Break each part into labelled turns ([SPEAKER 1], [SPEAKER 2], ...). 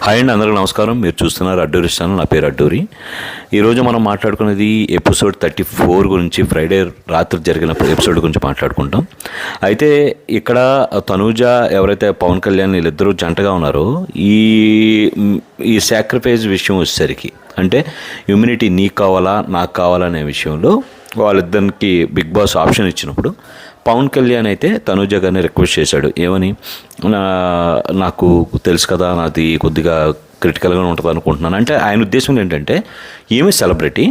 [SPEAKER 1] Hi అండి, అందరికీ నమస్కారం. మీరు చూస్తున్నారు అడ్డూరి ఛానల్. నా పేరు అడ్డూరి. ఈరోజు మనం మాట్లాడుకున్నది ఎపిసోడ్ 34 గురించి, ఫ్రైడే రాత్రి జరిగిన ఎపిసోడ్ గురించి మాట్లాడుకుంటాం. అయితే ఇక్కడ తనూజ ఎవరైతే పవన్ కళ్యాణ్ వీళ్ళిద్దరూ జంటగా ఉన్నారో ఈ సాక్రిఫైస్ విషయం వచ్చేసరికి, అంటే ఇమ్యూనిటీ నీకు కావాలా నాకు కావాలా అనే విషయంలో వాళ్ళిద్దరికి బిగ్ బాస్ ఆప్షన్ ఇచ్చినప్పుడు పవన్ కళ్యాణ్ అయితే తనూజ గారిని రిక్వెస్ట్ చేశాడు. ఏమని, నాకు తెలుసు కదా, నాది కొద్దిగా క్రిటికల్గా ఉంటుంది అనుకుంటున్నాను. అంటే ఆయన ఉద్దేశం ఏంటంటే, ఈమె సెలబ్రిటీ,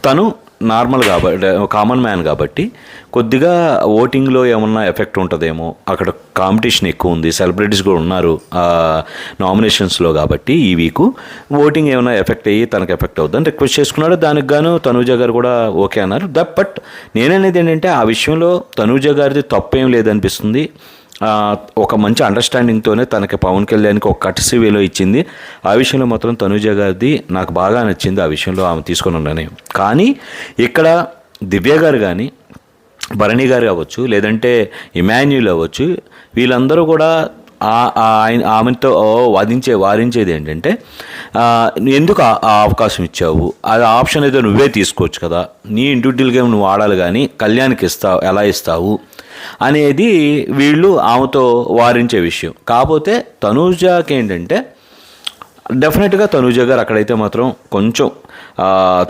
[SPEAKER 1] తను నార్మల్ కాబట్టి, కామన్ మ్యాన్ కాబట్టి కొద్దిగా ఓటింగ్లో ఏమన్నా ఎఫెక్ట్ ఉంటుందేమో, అక్కడ కాంపిటీషన్ ఎక్కువ ఉంది, సెలబ్రిటీస్ కూడా ఉన్నారు నామినేషన్స్లో, కాబట్టి ఈ వీకు ఓటింగ్ ఏమైనా ఎఫెక్ట్ అయ్యి తనకు ఎఫెక్ట్ అవుతుందని రిక్వెస్ట్ చేసుకున్నాడు. దానికి గాను తనూజ గారు కూడా ఓకే అన్నారు. బట్ నేననేది ఏంటంటే, ఆ విషయంలో తనూజ గారిది తప్పేం లేదనిపిస్తుంది. ఒక మంచి అండర్స్టాండింగ్తోనే తనకి పవన్ కళ్యాణ్కి ఒక కట్సి వేలో ఇచ్చింది. ఆ విషయంలో మాత్రం తనూజ గారిది నాకు బాగా నచ్చింది. ఆ విషయంలో ఆమె తీసుకొని ఉండని. కానీ ఇక్కడ దివ్య గారు కానీ, భరణి గారు అవ్వచ్చు, లేదంటే ఇమాన్యుల్ అవ్వచ్చు, వీళ్ళందరూ కూడా ఆమెతో వారించేది ఏంటంటే, ఎందుకు ఆ అవకాశం ఇచ్చావు, అది ఆప్షన్ ఏదో నువ్వే తీసుకోవచ్చు కదా, నీ ఇండివిజువల్ గేమ్ నువ్వు ఆడాలి కానీ కళ్యాణ్కి ఎలా ఇస్తావు అనేది వీళ్ళు ఆమెతో వారించే విషయం. కాకపోతే తనూజకి ఏంటంటే, డెఫినెట్గా తనూజ గారు అక్కడైతే మాత్రం కొంచెం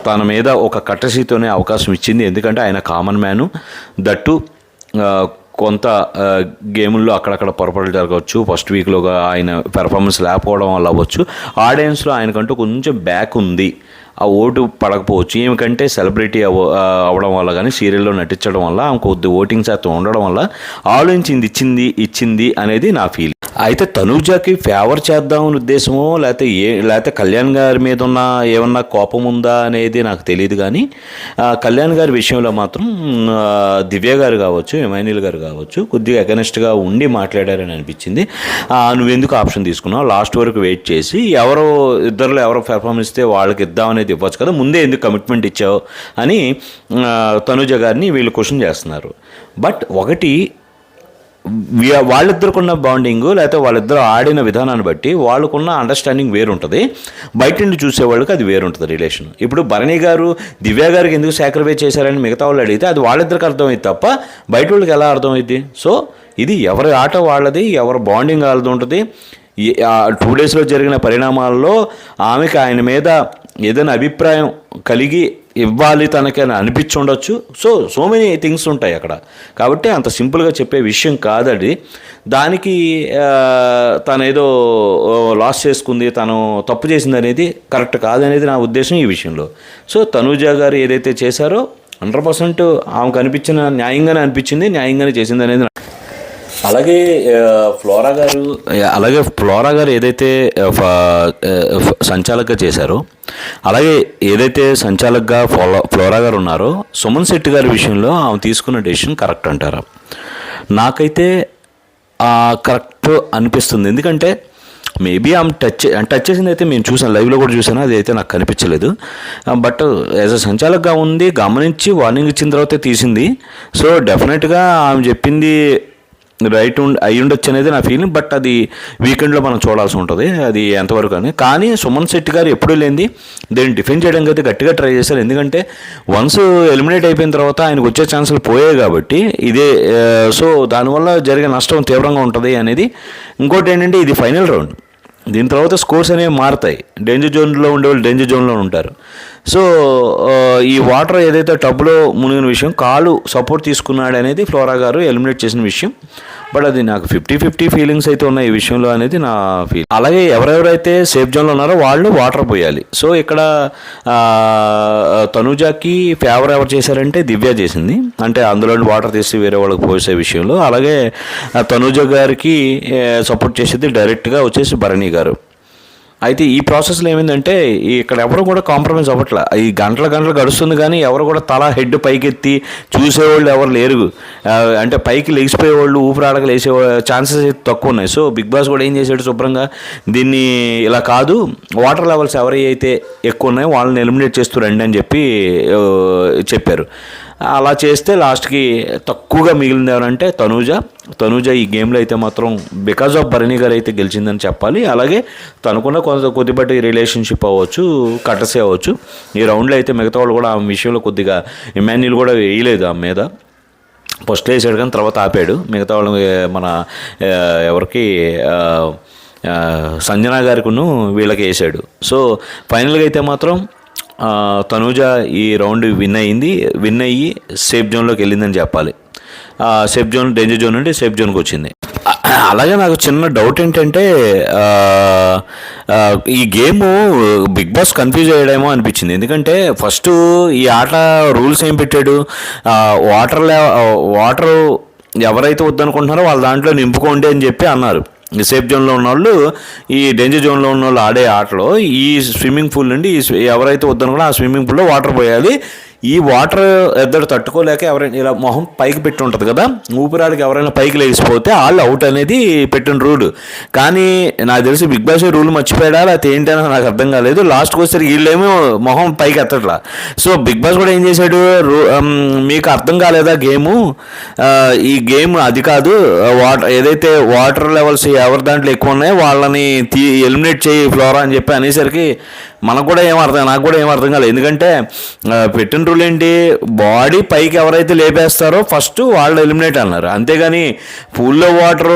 [SPEAKER 1] తన మీద ఒక కట్టసీతోనే అవకాశం ఇచ్చింది. ఎందుకంటే ఆయన కామన్ మ్యాను, దట్టు కొంత గేముల్లో అక్కడక్కడ పొరపాట్లు జరగవచ్చు, ఫస్ట్ వీక్లోగా ఆయన పెర్ఫార్మెన్స్ లేకపోవడం వల్ల అవ్వచ్చు, ఆడియన్స్లో ఆయనకంటూ కొంచెం బ్యాక్ ఉంది, ఆ ఓటు పడకపోవచ్చు. ఏమికంటే సెలబ్రిటీ అవ్వడం వల్ల కానీ, సీరియల్లో నటించడం వల్ల ఆమె కొద్ది ఓటింగ్ శాతం ఉండడం వల్ల ఆలోచించింది ఇచ్చింది అనేది నా ఫీల్. అయితే తనూజకి ఫేవర్ చేద్దామని ఉద్దేశమో, లేకపోతే కళ్యాణ్ గారి మీద ఉన్న ఏమన్నా కోపం ఉందా అనేది నాకు తెలియదు. కానీ కళ్యాణ్ గారి విషయంలో మాత్రం దివ్య గారు కావచ్చు, ఇమాన్యుల్ గారు కావచ్చు, కొద్దిగా అగెనెస్ట్గా ఉండి మాట్లాడారని అనిపించింది. నువ్వెందుకు ఆప్షన్ తీసుకున్నావు, లాస్ట్ వరకు వెయిట్ చేసి ఇద్దరిలో ఎవరో పెర్ఫార్మెన్స్ ఇస్తే వాళ్ళకి ఇద్దామనేది ఇవ్వచ్చు కదా, ముందే ఎందుకు కమిట్మెంట్ ఇచ్చావు అని తనూజ గారిని వీళ్ళు క్వశ్చన్ చేస్తున్నారు. బట్ ఒకటి, వాళ్ళిద్దరుకున్న బాండింగ్, లేకపోతే వాళ్ళిద్దరు ఆడిన విధానాన్ని బట్టి వాళ్ళకున్న అండర్స్టాండింగ్ వేరుంటుంది, బయట నుండి చూసేవాళ్ళకి అది వేరుంటుంది రిలేషన్. ఇప్పుడు భరణి గారు దివ్య గారికి ఎందుకు సాక్రిఫైస్ చేశారని మిగతా వాళ్ళు అడిగితే అది వాళ్ళిద్దరికి అర్థమైంది తప్ప బయట వాళ్ళకి ఎలా అర్థమైంది? సో ఇది ఎవరి ఆట వాళ్ళది, ఎవరి బాండింగ్ వాళ్ళది ఉంటుంది. 2 డేస్లో జరిగిన పరిణామాల్లో ఆమెకి ఆయన మీద ఏదైనా అభిప్రాయం కలిగి ఇవ్వాలి తనకైనా అనిపించి ఉండొచ్చు. సో మెనీ థింగ్స్ ఉంటాయి అక్కడ. కాబట్టి అంత సింపుల్గా చెప్పే విషయం కాదది. దానికి తనేదో లాస్ చేసుకుంది, తను తప్పు చేసింది అనేది కరెక్ట్ కాదనేది నా ఉద్దేశం ఈ విషయంలో. సో తనూజ గారు ఏదైతే చేశారో 100% ఆమెకు న్యాయంగానే అనిపించింది, న్యాయంగానే చేసింది అనేది. అలాగే ఫ్లోరా గారు ఏదైతే సంచాలకుగా చేశారో, అలాగే ఏదైతే సంచాలకుగా ఫ్లోరా గారు ఉన్నారో, సుమన్ శెట్టి గారి విషయంలో ఆమె తీసుకున్న డెసిషన్ కరెక్ట్ అంటారా? నాకైతే కరెక్ట్ అనిపిస్తుంది. ఎందుకంటే మేబీ ఆమె టచ్ చేసింది అయితే మేము చూసాను, లైవ్లో కూడా చూసాను, అది అయితే నాకు కనిపించలేదు. బట్ యాజ్ అ సంచాలకుగా ఉంది, గమనించి వార్నింగ్ ఇచ్చిన తర్వాతే తీసింది. సో డెఫినెట్గా ఆమె చెప్పింది రైట్ అయి ఉండొచ్చు అనేది నా ఫీలింగ్. బట్ అది వీకెండ్లో మనం చూడాల్సి ఉంటుంది, అది ఎంతవరకు అని. కానీ సుమన్ శెట్టి గారు ఎప్పుడూ లేనిది దీన్ని డిఫెండ్ చేయడానికి అయితే గట్టిగా ట్రై చేశారు. ఎందుకంటే వన్స్ ఎలిమినేట్ అయిపోయిన తర్వాత ఆయనకు వచ్చే ఛాన్సులు పోయాయి కాబట్టి ఇదే. సో దానివల్ల జరిగే నష్టం తీవ్రంగా ఉంటుంది అనేది. ఇంకోటి ఏంటంటే, ఇది ఫైనల్ రౌండ్, దీని తర్వాత స్కోర్స్ అనేవి మారుతాయి. డేంజర్ జోన్లో ఉండేవాళ్ళు డేంజర్ జోన్లో ఉంటారు. సో ఈ వాటర్ ఏదైతే టబ్లో మునిగిన విషయం, కాలు సపోర్ట్ తీసుకున్నాడు అనేది ఫ్లోరా గారు ఎలిమినేట్ చేసిన విషయం. బట్ అది నాకు 50-50 ఫీలింగ్స్ అయితే ఉన్నాయి ఈ విషయంలో అనేది నా ఫీల్. అలాగే ఎవరెవరైతే సేఫ్ జోన్లో ఉన్నారో వాళ్ళు వాటర్ పోయాలి. సో ఇక్కడ తనూజకి ఫేవర్ ఎవరు చేశారంటే దివ్య చేసింది, అంటే అందులో వాటర్ తీసి వేరే వాళ్ళకి పోసే విషయంలో. అలాగే తనూజ గారికి సపోర్ట్ చేసేది డైరెక్ట్గా వచ్చేసి భరణి గారు. అయితే ఈ ప్రాసెస్లో ఏమైందంటే, ఇక్కడ ఎవరు కూడా కాంప్రమైజ్ అవ్వట్లే. ఈ గంటలు గడుస్తుంది కానీ ఎవరు కూడా తల హెడ్ పైకెత్తి చూసేవాళ్ళు ఎవరు లేరు. అంటే పైకి లేచిపోయేవాళ్ళు, ఊపిరాడక లేచే ఛాన్సెస్ అయితే తక్కువ ఉన్నాయి. సో బిగ్ బాస్ కూడా ఏం చేశాడు, శుభ్రంగా దీన్ని ఇలా కాదు, వాటర్ లెవెల్స్ ఎవరైతే ఎక్కువ ఉన్నాయో వాళ్ళని ఎలిమినేట్ చేస్తూ రండి అని చెప్పారు. అలా చేస్తే లాస్ట్కి తక్కువగా మిగిలింది ఎవరంటే తనూజ, తనూజ ఈ గేమ్లో అయితే మాత్రం బికాజ్ ఆఫ్ భరణి గారు అయితే గెలిచిందని చెప్పాలి. అలాగే తనకున్న కొద్దిపాటి రిలేషన్షిప్ అవ్వచ్చు, కట్టసే అవ్వచ్చు. ఈ రౌండ్లో అయితే మిగతా వాళ్ళు కూడా ఆ విషయంలో కొద్దిగా ఇమాన్యుల్ కూడా వేయలేదు ఆమె మీద. ఫస్ట్లో వేసాడు కానీ తర్వాత ఆపాడు. మిగతా వాళ్ళు మన ఎవరికి సంజన గారికును వీళ్ళకి వేసాడు. సో ఫైనల్గా అయితే మాత్రం తనూజ ఈ రౌండ్ విన్ అయ్యి సేఫ్ జోన్లోకి వెళ్ళిందని చెప్పాలి. సేఫ్ జోన్, డేంజర్ జోన్ నుండి సేఫ్ జోన్కి వచ్చింది. అలాగే నాకు చిన్న డౌట్ ఏంటంటే ఈ గేమ్ బిగ్ బాస్ కన్ఫ్యూజ్ అయ్యాడేమో అనిపించింది. ఎందుకంటే ఫస్ట్ ఈ ఆట రూల్స్ ఏం పెట్టాడు, వాటర్ ఎవరైతే వద్దనుకుంటున్నారో వాళ్ళ దాంట్లో నింపుకోండి అని చెప్పి అన్నారు. సేఫ్ జోన్లో ఉన్న వాళ్ళు, ఈ డేంజర్ జోన్లో ఉన్న వాళ్ళు ఆడే ఆటలో ఈ స్విమ్మింగ్ పూల్ నుండి ఎవరైతే వద్దనుకున్నా ఆ స్విమ్మింగ్ పూల్లో వాటర్ పోయాలి. ఈ వాటర్ ఎద్దరు తట్టుకోలేక ఎవరైనా ఇలా మొహం పైకి పెట్టి ఉంటుంది కదా, ఊపిరాడికి ఎవరైనా పైకి లేచిపోతే వాళ్ళు అవుట్ అనేది పెట్టిన రూల్. కానీ నాకు తెలిసి బిగ్ బాస్ రూల్ మర్చిపోయాడా లేకపోతే ఏంటని నాకు అర్థం కాలేదు. లాస్ట్కి వచ్చేసరికి వీళ్ళేమో మొహం పైకి ఎత్తట్లా. సో బిగ్ బాస్ కూడా ఏం చేశాడు, మీకు అర్థం కాలేదా గేము, ఈ గేమ్ అది కాదు, ఏదైతే వాటర్ లెవెల్స్ ఎవరి దాంట్లో ఎక్కువ ఉన్నాయో వాళ్ళని ఎలిమినేట్ చేయి ఫ్లోరా అని చెప్పి అనేసరికి నాకు కూడా ఏం అర్థం కాలేదు. ఎందుకంటే పెట్టిన రూల్ ఏంటి, బాడీ పైకి ఎవరైతే లేపేస్తారో ఫస్ట్ వాళ్ళు ఎలిమినేట్ అన్నారు. అంతేగాని పూల్లో వాటర్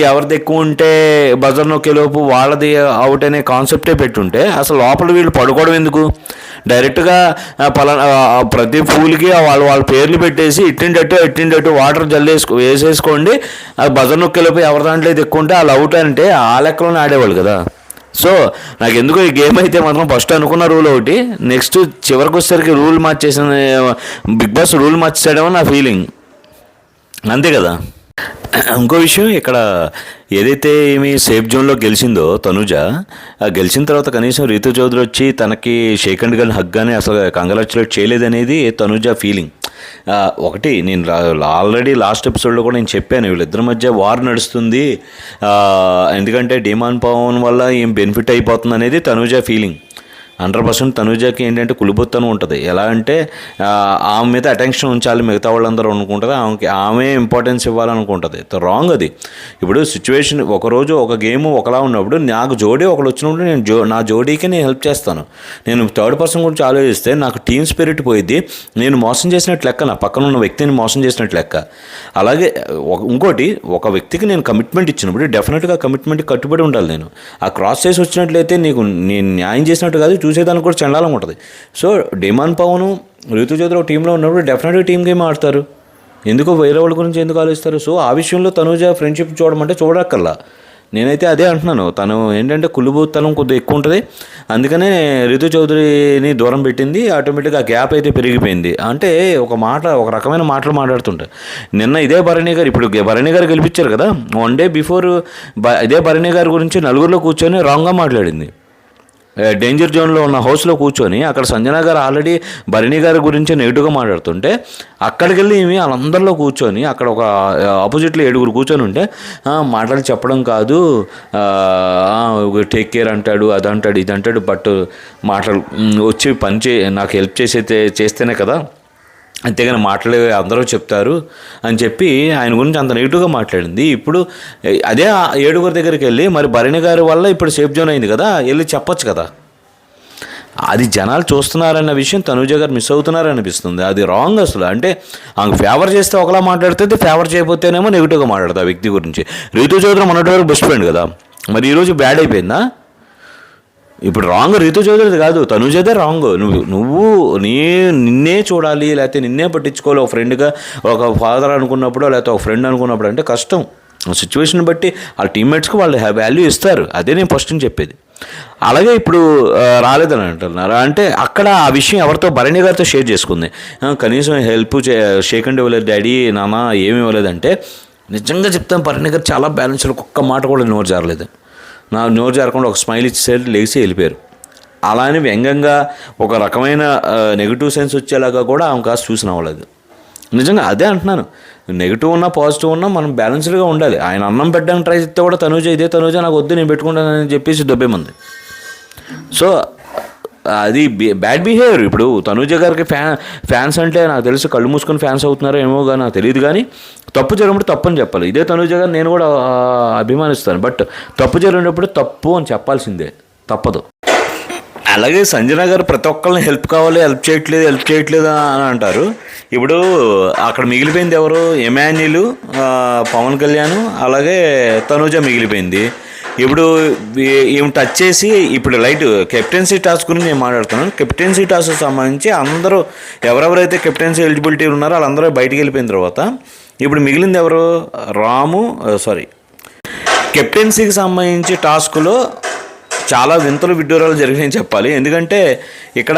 [SPEAKER 1] ఎవరిది ఎక్కువ ఉంటే బజర్ నొక్కేలోపు వాళ్ళది అవుట్ అనే కాన్సెప్టే పెట్టుంటే అసలు లోపల వీళ్ళు పడుకోవడం ఎందుకు, డైరెక్ట్గా ప్రతి పూల్కి వాళ్ళ పేర్లు పెట్టేసి ఇట్టిండట్టు వాటర్ వేసేసుకోండి, బజర్ నొక్కేలోపు ఎవరి దాంట్లో అయితే ఎక్కువ ఉంటే వాళ్ళు అవుట్ అంటే ఆ లెక్కలోనే ఆడేవాళ్ళు కదా. సో నాకు ఎందుకో ఈ గేమ్ అయితే మాత్రం ఫస్ట్ అనుకున్న రూల్ ఒకటి, నెక్స్ట్ చివరికి వచ్చేసరికి రూల్ మార్చేసిన బిగ్ బాస్ రూల్ మార్చేసాడేమో నా ఫీలింగ్, అంతే కదా. ఇంకో విషయం, ఇక్కడ ఏదైతే ఏమి సేఫ్ జోన్లో గెలిచిందో తనూజ, గెలిచిన తర్వాత కనీసం రీతు చౌదరి వచ్చి తనకి షేక్ హ్యాండ్ కానీ హగ్ కానీ అసలు కంగ్రాచులేట్ చేయలేదనేది తనూజ ఫీలింగ్. ఒకటి నేను ఆల్రెడీ లాస్ట్ ఎపిసోడ్లో కూడా నేను చెప్పాను, వీళ్ళిద్దరి మధ్య వార్ నడుస్తుంది, ఎందుకంటే డిమాండ్ పవన్ వల్ల ఏం బెనిఫిట్ అయిపోతుంది అనేది తనూజ ఫీలింగ్. 100% తనూజకి ఏంటంటే కులిబొత్తనం ఉంటుంది. ఎలా అంటే ఆమె మీద అటెన్షన్ ఉంచాలి మిగతా వాళ్ళందరూ అనుకుంటుంది, ఆమె ఇంపార్టెన్స్ ఇవ్వాలనుకుంటుంది. రాంగ్ అది. ఇప్పుడు సిచ్యువేషన్ ఒకరోజు ఒక గేమ్ ఒకలా ఉన్నప్పుడు నాకు జోడీ ఒకరు వచ్చినప్పుడు నా జోడీకి నేను హెల్ప్ చేస్తాను. నేను థర్డ్ పర్సన్ గురించి ఆలోచిస్తే నాకు టీమ్ స్పిరిట్ పోయిద్ది, నేను మోసం చేసినట్టు లెక్క, నా పక్కన ఉన్న వ్యక్తిని మోసం చేసినట్టు లెక్క. అలాగే ఇంకోటి, ఒక వ్యక్తికి నేను కమిట్మెంట్ ఇచ్చినప్పుడు డెఫినెట్గా కమిట్మెంట్కి కట్టుబడి ఉండాలి. నేను ఆ క్రాస్ చేసి వచ్చినట్లయితే నేను న్యాయం చేసినట్టు కాదు, చూసేదానికి కూడా చండాలంగా ఉంటుంది. సో డిమాండ్ పవను రీతు చౌదరి ఒక టీంలో ఉన్నప్పుడు డెఫినెట్గా టీమ్ గేమ్ ఆడతారు, ఎందుకో వేరే వాళ్ళ గురించి ఎందుకు ఆలోచిస్తారు. సో ఆ విషయంలో తనూజ ఫ్రెండ్షిప్ చూడమంటే చూడక్కర్లా, నేనైతే అదే అంటున్నాను. తను ఏంటంటే కుళ్ళుబోతనం కొద్దిగా ఎక్కువ ఉంటుంది, అందుకనే రీతు చౌదరిని దూరం పెట్టింది. ఆటోమేటిక్గా ఆ గ్యాప్ అయితే పెరిగిపోయింది. అంటే ఒక రకమైన మాటలు మాట్లాడుతుంటారు. నిన్న ఇదే భరణి గారు, ఇప్పుడు భరణి గారు గెలిపించారు కదా, 1 day బిఫోర్ ఇదే భరణి గారి గురించి నలుగురిలో కూర్చొని రాంగ్గా మాట్లాడింది. డేంజర్ జోన్లో ఉన్న హౌస్లో కూర్చొని అక్కడ సంజన గారు ఆల్రెడీ భరణి గారి గురించి నెగిటివ్గా మాట్లాడుతుంటే అక్కడికి వెళ్ళి వాళ్ళందరిలో కూర్చొని అక్కడ ఒక ఆపోజిట్లో 7 కూర్చొని ఉంటే మాటలు చెప్పడం కాదు, టేక్ కేర్ అంటాడు, అదంటాడు ఇదంటాడు, బట్ మాటలు వచ్చి నాకు హెల్ప్ చేస్తేనే కదా, అంతేగాని మాట్లాడే అందరూ చెప్తారు అని చెప్పి ఆయన గురించి అంత నెగిటివ్గా మాట్లాడింది. ఇప్పుడు అదే 7 దగ్గరికి వెళ్ళి మరి భరణి గారి వల్ల ఇప్పుడు సేఫ్ జోన్ అయింది కదా, వెళ్ళి చెప్పొచ్చు కదా. అది జనాలు చూస్తున్నారన్న విషయం తనూజ గారు మిస్ అవుతున్నారనిపిస్తుంది. అది రాంగ్ అసలు. అంటే ఆమెకు ఫేవర్ చేస్తే ఒకలా మాట్లాడుతుంది, ఫేవర్ చేయకపోతేనేమో నెగిటివ్గా మాట్లాడుతుంది ఆ వ్యక్తి గురించి. రీతు చౌదరి మొన్నటి వరకు బెస్ట్ ఫ్రెండ్ కదా, మరి ఈరోజు బ్యాడ్ అయిపోయిందా? ఇప్పుడు రాంగ్ రీతు చౌదరిది కాదు, తనూజదే రాంగ్. నువ్వు నిన్నే చూడాలి, లేకపోతే నిన్నే పట్టించుకోవాలి. ఒక ఫ్రెండ్గా, ఒక ఫాదర్ అనుకున్నప్పుడు, లేకపోతే ఒక ఫ్రెండ్ అనుకున్నప్పుడు అంటే కష్టం. సిచ్యువేషన్ బట్టి వాళ్ళ టీమ్మేట్స్కి వాళ్ళు వాల్యూ ఇస్తారు. అదే నేను ఫస్ట్ చెప్పేది. అలాగే ఇప్పుడు రాలేదని అంటున్నారు అంటే అక్కడ ఆ విషయం ఎవరితో భరణి గారితో షేర్ చేసుకుంది. కనీసం హెల్ప్ షేక్ హ్యాండ్ ఇవ్వలేదు డాడీ, నాన్న ఏమి ఇవ్వలేదంటే, నిజంగా చెప్తాను భరణి గారు చాలా బ్యాలెన్స్డ్, ఒక్క మాట కూడా నోరు జారలేదు. నోరు జారకుండా ఒక స్మైల్ ఇచ్చేసరికి లేచి వెళ్ళిపోయారు. అలా అని వ్యంగ్యంగా ఒక రకమైన నెగిటివ్ సెన్స్ వచ్చేలాగా కూడా ఆమె కాస్త చూసిన అవ్వలేదు. నిజంగా అదే అంటున్నాను, నెగిటివ్ ఉన్నా పాజిటివ్ ఉన్నా మనం బ్యాలెన్స్డ్గా ఉండాలి. ఆయన అన్నం పెట్టడానికి ట్రై చేస్తే కూడా ఇదే తనూజ నాకు వద్దు నేను పెట్టుకుంటానని చెప్పేసి దొబ్బేమంది. సో అది బ్యాడ్ బిహేవియర్. ఇప్పుడు తనూజ గారికి ఫ్యాన్స్ అంటే నాకు తెలిసి కళ్ళు మూసుకొని ఫ్యాన్స్ అవుతున్నారో ఏమో కానీ నాకు తెలియదు, కానీ తప్పు జరిగినప్పుడు తప్పు అని చెప్పాలి. ఇదే తనూజ గారు నేను కూడా అభిమానిస్తాను. బట్ తప్పు జరిగినప్పుడు తప్పు అని చెప్పాల్సిందే, తప్పదు. అలాగే సంజన గారు ప్రతి ఒక్కరిని హెల్ప్ కావాలి, హెల్ప్ చేయట్లేదు అని అంటారు. ఇప్పుడు అక్కడ మిగిలిపోయింది ఎవరు? ఎమాన్యుల్, పవన్ కళ్యాణ్, అలాగే తనూజ మిగిలిపోయింది. ఇప్పుడు ఏమి టచ్ చేసి ఇప్పుడు లైట్ కెప్టెన్సీ టాస్క్ గురించి నేను మాట్లాడుతున్నాను. కెప్టెన్సీ టాస్క్ సంబంధించి అందరూ ఎవరెవరైతే కెప్టెన్సీ ఎలిజిబిలిటీ ఉన్నారో వాళ్ళందరూ బయటికి వెళ్ళిపోయిన తర్వాత ఇప్పుడు మిగిలింది ఎవరు? కెప్టెన్సీకి సంబంధించి టాస్క్లో చాలా వింతలు విడ్డూరాలు జరిగాయని చెప్పాలి. ఎందుకంటే ఇక్కడ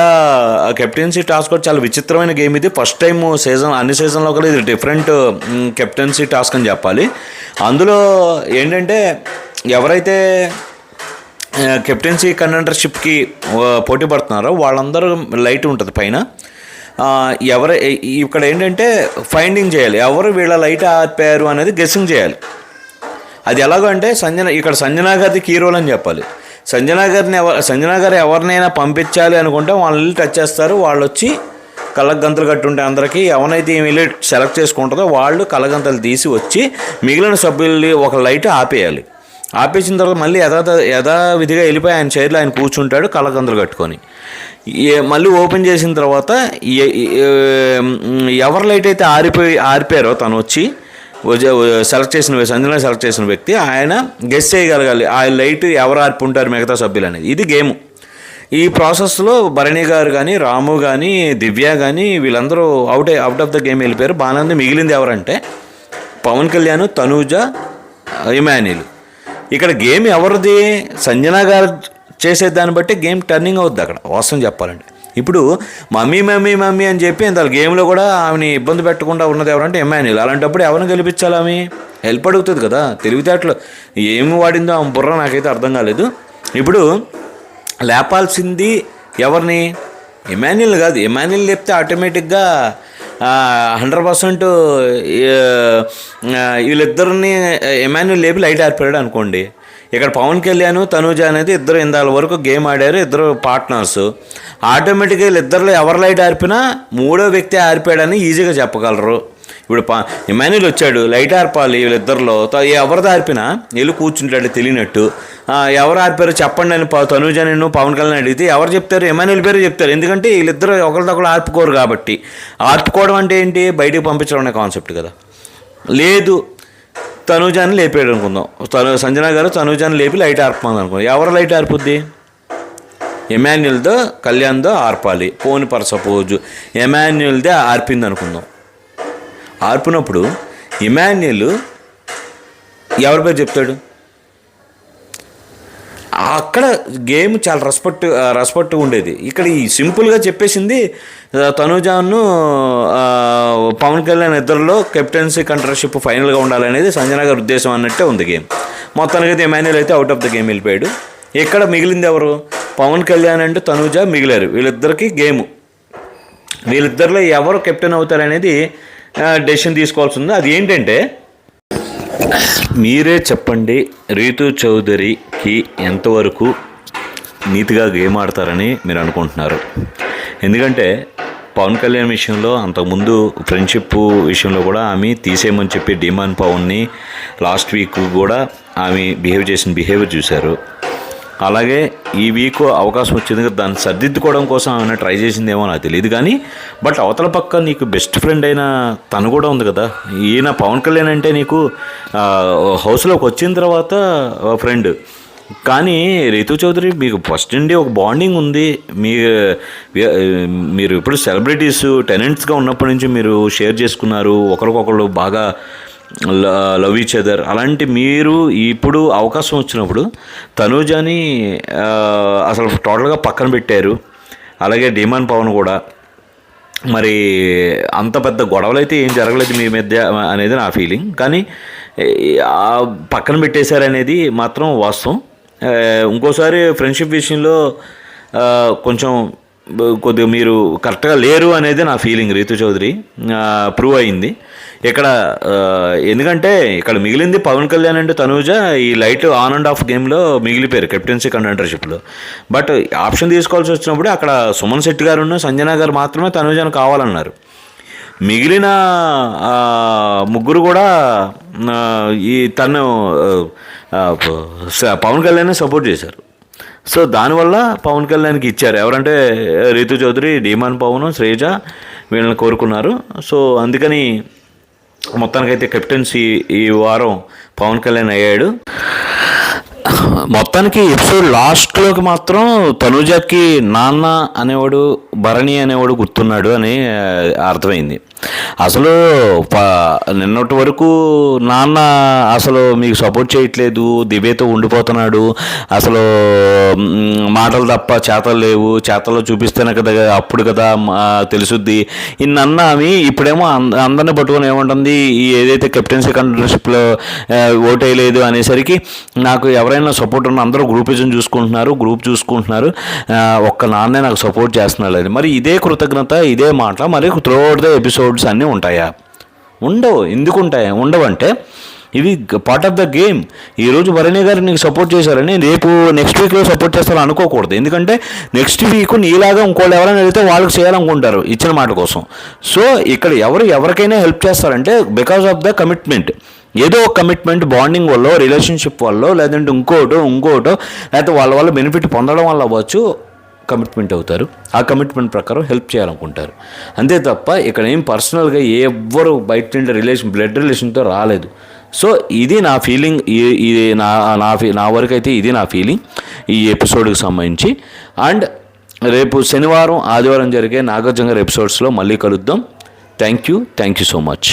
[SPEAKER 1] కెప్టెన్సీ టాస్క్ కూడా చాలా విచిత్రమైన గేమ్. ఇది ఫస్ట్ టైం అన్ని సీజన్లో కూడా ఇది డిఫరెంట్ కెప్టెన్సీ టాస్క్ అని చెప్పాలి. అందులో ఏంటంటే ఎవరైతే కెప్టెన్సీ కంటెండర్షిప్కి పోటీ పడుతున్నారో వాళ్ళందరూ లైట్ ఉంటుంది పైన. ఇక్కడ ఏంటంటే ఫైండింగ్ చేయాలి, ఎవరు వీళ్ళ లైట్ ఆర్పారు అనేది గెస్సింగ్ చేయాలి. అది ఎలాగో అంటే సంజన గారిది కీ రోల్ అని చెప్పాలి. సంజన గారు ఎవరినైనా పంపించాలి అనుకుంటే వాళ్ళని టచ్ చేస్తారు. వాళ్ళు వచ్చి కళ్ళగంతలు కట్టుంటే అందరికీ ఎవరైతే వెళ్ళి సెలెక్ట్ చేసుకుంటుందో వాళ్ళు కళ్ళగంతలు తీసి వచ్చి మిగిలిన సభ్యుల్ని ఒక లైట్ ఆపేయాలి. ఆపేసిన తర్వాత మళ్ళీ యథావిధిగా వెళ్ళిపోయి ఆయన చైర్లో ఆయన కూర్చుంటాడు కళ్ళగంతలు కట్టుకొని. మళ్ళీ ఓపెన్ చేసిన తర్వాత ఎవరి లైట్ అయితే ఆరిపోయారో తను వచ్చి సంజన సెలెక్ట్ చేసిన వ్యక్తి ఆయన గెస్ చేయగలగాలి ఆ లైట్ ఎవరు ఆర్పుంటారు మిగతా సభ్యులు అనేది. ఇది గేమ్. ఈ ప్రాసెస్లో భరణి గారు కానీ, రాము కానీ, దివ్య కానీ వీళ్ళందరూ అవుట్ ఆఫ్ ద గేమ్ వెళ్ళిపోయారు. బాగానే మిగిలింది ఎవరంటే పవన్ కళ్యాణ్, తనూజ, ఎమాన్యుల్. ఇక్కడ గేమ్ ఎవరిది? సంజన గారు చేసే దాన్ని బట్టి గేమ్ టర్నింగ్ అవుద్ది అక్కడ వాస్తవం చెప్పాలంటే. ఇప్పుడు మమ్మీ అని చెప్పి ఇంత గేమ్లో కూడా ఆమెని ఇబ్బంది పెట్టకుండా ఉన్నది ఎవరంటే ఎమాన్యుల్. అలాంటప్పుడు ఎవరిని గెలిపించాలి? ఆమె హెల్ప్ అడుగుతుంది కదా. తెలివితేటలు ఏమి వాడిందో ఆమె బుర్ర నాకైతే అర్థం కాలేదు. ఇప్పుడు లేపాల్సింది ఎవరిని? ఎమాన్యుల్ కాదు. ఎమాన్యుల్ లేపితే ఆటోమేటిక్గా 100% వీళ్ళిద్దరిని ఎమాన్యుల్ లేపి లైట్ ఆర్పాడు అనుకోండి. ఇక్కడ పవన్ కళ్యాణ్, తనూజ అనేది ఇద్దరు ఇందాల వరకు గేమ్ ఆడారు, ఇద్దరు పార్ట్నర్స్. ఆటోమేటిక్గా వీళ్ళిద్దరిలో ఎవరు లైట్ ఆర్పినా మూడో వ్యక్తి ఆర్పాడని ఈజీగా చెప్పగలరు. ఇప్పుడు ఎమాన్యుల్ వచ్చాడు, లైట్ ఆర్పాలి వీళ్ళిద్దరిలో, ఎవరిది ఆర్పినా వెళ్ళి కూర్చుంటాడు తెలియనట్టు. ఎవరు ఆర్పారు చెప్పండి అని తనూజ నేను పవన్ కళ్యాణ్ అడిగితే ఎవరు చెప్తారు? ఎమాన్యుల్ పేరు చెప్తారు. ఎందుకంటే వీళ్ళిద్దరు ఒకరిదొకరు ఆర్పుకోరు కాబట్టి. ఆర్పుకోవడం అంటే ఏంటి? బయటికి పంపించడం అనే కాన్సెప్ట్ కదా. లేదు తనూజాని లేపాడు అనుకుందాం. సంజన గారు తనూజాని లేపి లైట్ ఆర్పమంది అనుకుందాం. ఎవరు లైట్ ఆర్పుద్ది? ఎమాన్యుల్దో కళ్యాణ్దో ఆర్పాలి. పోని సపోజ్ ఎమాన్యుల్దే ఆర్పింది అనుకుందాం. ఆర్పినప్పుడు ఎమాన్యుల్ ఎవరి పేరు చెప్తాడు? అక్కడ గేమ్ చాలా రెస్పెక్ట్ ఉండేది. ఇక్కడ ఈ సింపుల్గా చెప్పేసింది తనూజాను పవన్ కళ్యాణ్ ఇద్దరిలో కెప్టెన్సీ కంటెండర్షిప్ ఫైనల్గా ఉండాలనేది సంజన గారి ఉద్దేశం అన్నట్టే ఉంది గేమ్. మొత్తానికి అయితే ఎమాన్యుల్ అయితే అవుట్ ఆఫ్ ద గేమ్ వెళ్ళిపోయాడు. ఇక్కడ మిగిలింది ఎవరు? పవన్ కళ్యాణ్ అండ్ తనూజ మిగిలారు. వీళ్ళిద్దరికి గేము. వీళ్ళిద్దరిలో ఎవరు కెప్టెన్ అవుతారనేది డెసిషన్ తీసుకోవాల్సి ఉంది. అది ఏంటంటే మీరే చెప్పండి, రీతూ చౌదరికి ఎంతవరకు నీతిగా గేమ్ ఆడతారని మీరు అనుకుంటున్నారు? ఎందుకంటే పవన్ కళ్యాణ్ విషయంలో అంతకుముందు ఫ్రెండ్షిప్ విషయంలో కూడా ఆమె తీసేయమని చెప్పి డిమాండ్ పవన్ని లాస్ట్ వీక్ కూడా ఆమె బిహేవియర్ చూశారు. అలాగే ఈ వీక్ అవకాశం వచ్చింది కదా, దాన్ని సర్దిద్దుకోవడం కోసం ఆమె ట్రై చేసిందేమో నాకు తెలియదు. కానీ బట్ అవతల పక్క నీకు బెస్ట్ ఫ్రెండ్ అయిన తను కూడా ఉంది కదా. ఈయన పవన్ కళ్యాణ్ అంటే నీకు హౌస్లోకి వచ్చిన తర్వాత ఫ్రెండ్. కానీ రీతూ చౌదరి మీకు ఫస్ట్ నుండి ఒక బాండింగ్ ఉంది. మీరు ఇప్పుడు సెలబ్రిటీస్ టెనెంట్స్గా ఉన్నప్పటి నుంచి మీరు షేర్ చేసుకున్నారు, ఒకరికొకరు బాగా లవ్ ఈచ్ అదర్. అలాంటి మీరు ఇప్పుడు అవకాశం వచ్చినప్పుడు తనూజాని అసలు టోటల్గా పక్కన పెట్టారు. అలాగే డిమాండ్ పవన్ కూడా. మరి అంత పెద్ద గొడవలు అయితే ఏం జరగలేదు మీ మధ్య అనేది నా ఫీలింగ్. కానీ పక్కన పెట్టేశారనేది మాత్రం వాస్తవం. ఇంకోసారి ఫ్రెండ్షిప్ విషయంలో కొంచెం కొద్దిగా మీరు కరెక్ట్గా లేరు అనేది నా ఫీలింగ్. రీతూ చౌదరి ప్రూవ్ అయింది ఇక్కడ. ఎందుకంటే ఇక్కడ మిగిలింది పవన్ కళ్యాణ్ అంటే తనూజ ఈ లైట్ ఆన్ అండ్ ఆఫ్ గేమ్లో మిగిలిపోయారు కెప్టెన్సీ కంటెండర్షిప్లో. బట్ ఆప్షన్ తీసుకోవాల్సి వచ్చినప్పుడు అక్కడ సుమన్ శెట్టి గారు సంజన గారు మాత్రమే తనూజను కావాలన్నారు. మిగిలిన ముగ్గురు కూడా తను పవన్ కళ్యాణ్ సపోర్ట్ చేశారు. సో దానివల్ల పవన్ కళ్యాణ్కి ఇచ్చారు. ఎవరంటే రీతు చౌదరి, డీమాన్ పవన్, శ్రేజ వీళ్ళని కోరుకున్నారు. సో అందుకని మొత్తానికైతే కెప్టెన్సీ ఈ వారం పవన్ కళ్యాణ్ అయ్యాడు. మొత్తానికి ఎపిసోడ్ లాస్ట్లోకి మాత్రం తనుజకి నాన్న అనేవాడు, భరణి అనేవాడు గుర్తున్నాడు అని అర్థమైంది. అసలు నిన్నటి వరకు నాన్న అసలు మీకు సపోర్ట్ చేయట్లేదు, దివ్యతో ఉండిపోతున్నాడు, అసలు మాటలు తప్ప చేతలు లేవు, చేతల్లో చూపిస్తేనే కదా అప్పుడు కదా తెలుసుద్ది ఇన్న ఆమె ఇప్పుడేమో అందరిని పట్టుకొని ఏముంటుంది, ఈ ఏదైతే కెప్టెన్సీ కంటర్షిప్లో ఓటేయలేదు అనేసరికి నాకు ఎవరైనా సపోర్ట్ ఉన్న అందరూ గ్రూపిజం చూసుకుంటున్నారు, ఒక్క నాన్నే నాకు సపోర్ట్ చేస్తున్నాడు అని. మరి ఇదే కృతజ్ఞత, ఇదే మాట మరి త్రూఅవుట్ ద ఎపిసోడ్స్ అన్నీ ఉంటాయా? ఉండవు. ఎందుకు ఉంటాయా? ఉండవంటే ఇవి పార్ట్ ఆఫ్ ద గేమ్. ఈరోజు భరణి గారు నీకు సపోర్ట్ చేశారని రేపు నెక్స్ట్ వీక్లో సపోర్ట్ చేస్తారని అనుకోకూడదు. ఎందుకంటే నెక్స్ట్ వీక్ నీలాగా ఇంకోళ్ళు ఎవరైనా వెళ్తే వాళ్ళకి చేయాలనుకుంటారు ఇచ్చిన మాట కోసం. సో ఇక్కడ ఎవరికైనా హెల్ప్ చేస్తారంటే బికాస్ ఆఫ్ ద కమిట్మెంట్. ఏదో ఒక కమిట్మెంట్, బాండింగ్ వల్ల, రిలేషన్షిప్ వల్ల, లేదంటే ఇంకోటో లేకపోతే వాళ్ళ బెనిఫిట్ పొందడం వల్ల అవ్వచ్చు, కమిట్మెంట్ అవుతారు. ఆ కమిట్మెంట్ ప్రకారం హెల్ప్ చేయాలనుకుంటారు. అంతే తప్ప ఇక్కడ ఏం పర్సనల్గా ఎవ్వరు బయట నుండి బ్లడ్ రిలేషన్తో రాలేదు. సో ఇది నా ఫీలింగ్. ఇది నా వరకు అయితే ఇది నా ఫీలింగ్ ఈ ఎపిసోడ్కి సంబంధించి. అండ్ రేపు శనివారం, ఆదివారం జరిగే నాగార్జున గారి ఎపిసోడ్స్లో మళ్ళీ కలుద్దాం. Thank you so much.